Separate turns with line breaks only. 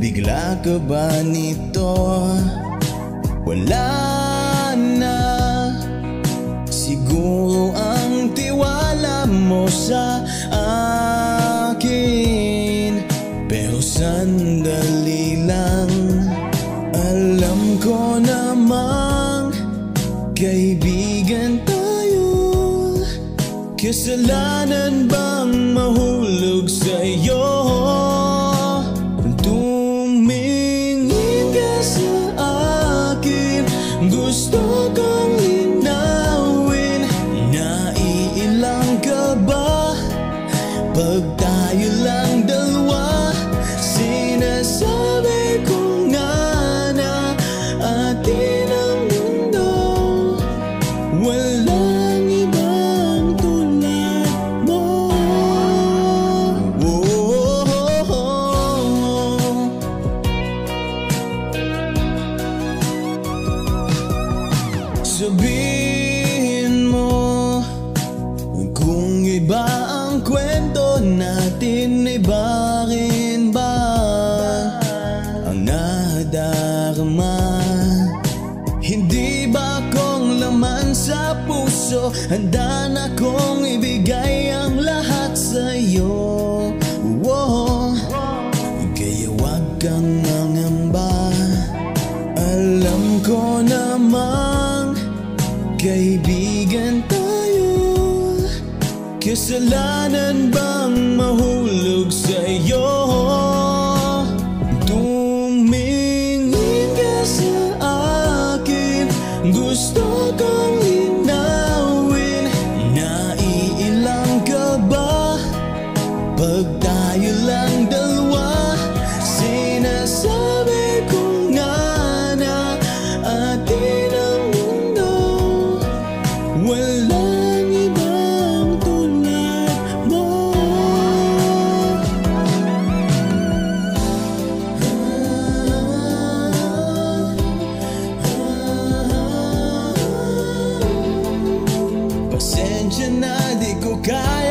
Bigla ka ba nito? Wala na siguro ang tiwala mo sa akin. Pero sandali lang, alam ko namang kaibigan tayo. Kasalanan bang mahulog sa'yo? Tumingin ka sa akin, gusto kong linawin. Naiilang ka ba pag tayo lang dalawa? Sinasabi ko nga na atin ang mundo, walang ibang tulad mo. Sabihin mo kung iba ang kwento natin, iba rin ba ang nadarama? Hindi ba kung laman sa puso, handa na kong ibigay ang lahat sa'yo. Kaya wag kang mangamba, alam ko namang kaibigan tayo. Kasalanan bang mahulog sa'yo? Tumingin ka sa akin, gusto kong linawin. Naiilang ka ba pag tayo lang dalawa? Sinasabi ko nga na atin ang mundo, walang ibang tulad mo. Pasensya na, di ko kaya